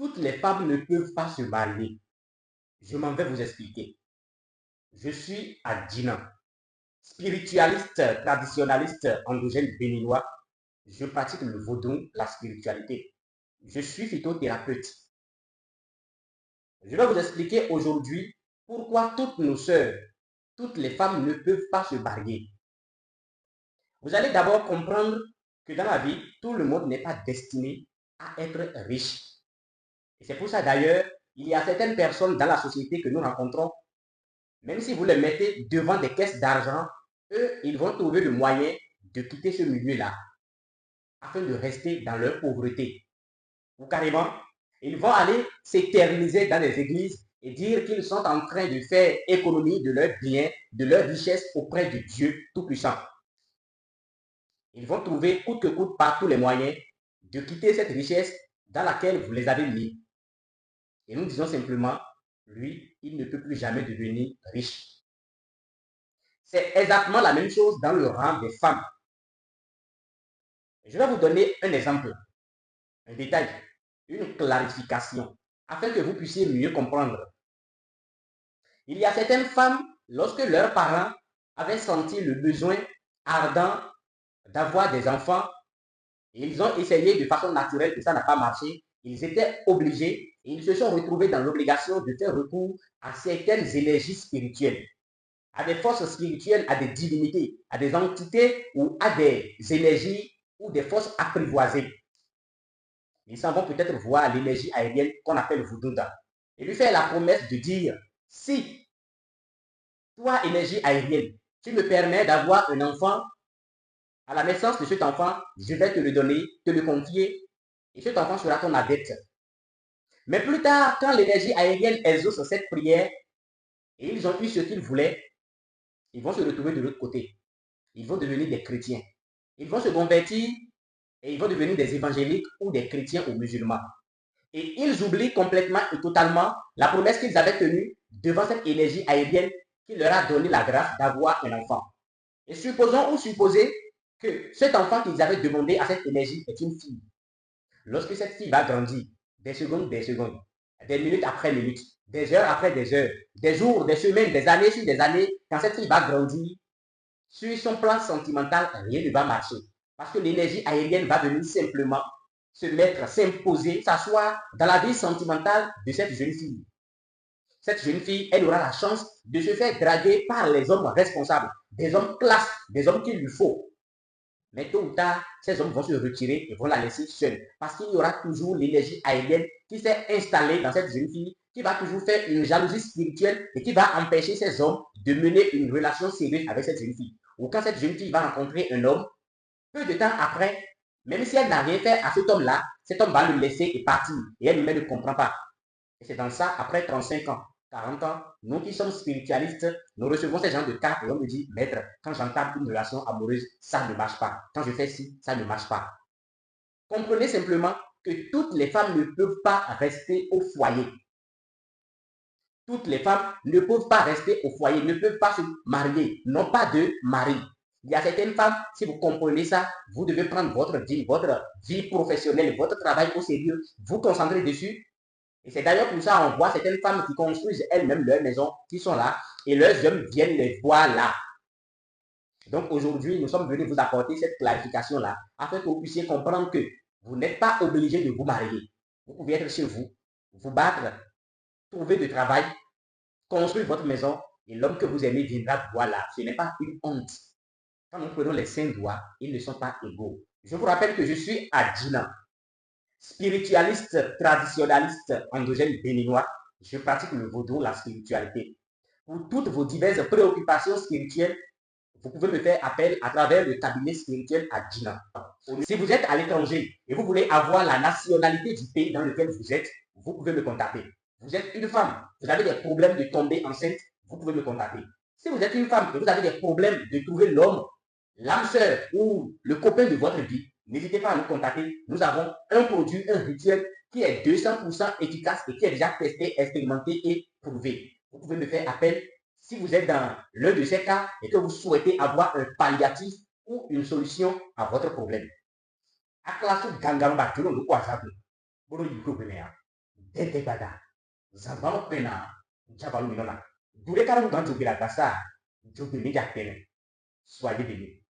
Toutes les femmes ne peuvent pas se marier. Je m'en vais vous expliquer. Je suis Adjinan, spiritualiste, traditionnaliste endogène béninois. Je pratique le vaudou, la spiritualité. Je suis phytothérapeute. Je vais vous expliquer aujourd'hui pourquoi toutes nos sœurs, toutes les femmes ne peuvent pas se marier. Vous allez d'abord comprendre que dans la vie, tout le monde n'est pas destiné à être riche. Et c'est pour ça d'ailleurs, il y a certaines personnes dans la société que nous rencontrons, même si vous les mettez devant des caisses d'argent, eux, ils vont trouver le moyen de quitter ce milieu-là afin de rester dans leur pauvreté. Ou carrément, ils vont aller s'éterniser dans les églises et dire qu'ils sont en train de faire économie de leurs biens, de leurs richesses auprès de Dieu Tout-Puissant. Ils vont trouver coûte que coûte par tous les moyens de quitter cette richesse dans laquelle vous les avez mis. Et nous disons simplement, lui, il ne peut plus jamais devenir riche. C'est exactement la même chose dans le rang des femmes. Je vais vous donner un exemple, un détail, une clarification, afin que vous puissiez mieux comprendre. Il y a certaines femmes, lorsque leurs parents avaient senti le besoin ardent d'avoir des enfants, ils ont essayé de façon naturelle que ça n'a pas marché, ils étaient obligés et ils se sont retrouvés dans l'obligation de faire recours à certaines énergies spirituelles, à des forces spirituelles, à des divinités, à des entités ou à des énergies ou des forces apprivoisées. Ils s'en vont peut-être voir l'énergie aérienne qu'on appelle Vudunda et lui faire la promesse de dire, si toi, énergie aérienne, tu me permets d'avoir un enfant, à la naissance de cet enfant, je vais te le donner, te le confier, et cet enfant sera ton adepte. Mais plus tard, quand l'énergie aérienne exauce cette prière, et ils ont eu ce qu'ils voulaient, ils vont se retrouver de l'autre côté. Ils vont devenir des chrétiens. Ils vont se convertir et ils vont devenir des évangéliques ou des chrétiens ou musulmans. Et ils oublient complètement et totalement la promesse qu'ils avaient tenue devant cette énergie aérienne qui leur a donné la grâce d'avoir un enfant. Et supposons ou supposez que cet enfant qu'ils avaient demandé à cette énergie est une fille. Lorsque cette fille va grandir, des secondes, des minutes après minutes, des heures après des heures, des jours, des semaines, des années sur des années, quand cette fille va grandir, sur son plan sentimental, rien ne va marcher. Parce que l'énergie aérienne va venir simplement se mettre, s'imposer, s'asseoir dans la vie sentimentale de cette jeune fille. Cette jeune fille, elle aura la chance de se faire draguer par les hommes responsables, des hommes classe, des hommes qu'il lui faut. Mais tôt ou tard, ces hommes vont se retirer et vont la laisser seule. Parce qu'il y aura toujours l'énergie aérienne qui s'est installée dans cette jeune fille, qui va toujours faire une jalousie spirituelle et qui va empêcher ces hommes de mener une relation sérieuse avec cette jeune fille. Ou quand cette jeune fille va rencontrer un homme, peu de temps après, même si elle n'a rien fait à cet homme-là, cet homme va le laisser et partir. Et elle-même ne comprend pas. Et c'est dans ça, après 35 ans, 40 ans, nous qui sommes spiritualistes, nous recevons ces gens de cas et on me dit, maître, quand j'entame une relation amoureuse, ça ne marche pas. Quand je fais ci, ça ne marche pas. Comprenez simplement que toutes les femmes ne peuvent pas rester au foyer. Toutes les femmes ne peuvent pas rester au foyer, ne peuvent pas se marier, n'ont pas de mari. Il y a certaines femmes, si vous comprenez ça, vous devez prendre votre vie professionnelle, votre travail au sérieux, vous concentrer dessus. Et c'est d'ailleurs pour ça qu'on voit certaines femmes qui construisent elles-mêmes leur maison, qui sont là, et leurs hommes viennent les voir là. Donc aujourd'hui, nous sommes venus vous apporter cette clarification-là, afin que vous puissiez comprendre que vous n'êtes pas obligé de vous marier. Vous pouvez être chez vous, vous battre, trouver du travail, construire votre maison, et l'homme que vous aimez viendra vous voir là. Ce n'est pas une honte. Quand nous prenons les 5 doigts, ils ne sont pas égaux. Je vous rappelle que je suis Adjinan, spiritualiste, traditionnaliste, endogène béninois. Je pratique le vaudou, la spiritualité. Pour toutes vos diverses préoccupations spirituelles, vous pouvez me faire appel à travers le cabinet spirituel Adjinan. Si vous êtes à l'étranger et vous voulez avoir la nationalité du pays dans lequel vous êtes, vous pouvez me contacter. Vous êtes une femme, vous avez des problèmes de tomber enceinte, vous pouvez me contacter. Si vous êtes une femme et vous avez des problèmes de trouver l'homme, l'âme sœur ou le copain de votre vie, n'hésitez pas à nous contacter. Nous avons un produit, un rituel qui est 200% efficace et qui est déjà testé, expérimenté et prouvé. Vous pouvez me faire appel si vous êtes dans l'un de ces cas et que vous souhaitez avoir un palliatif ou une solution à votre problème. dente bada zambano pena jabalu minona dure karamu gantu bila kasa jobi mi jakene soyez bénis.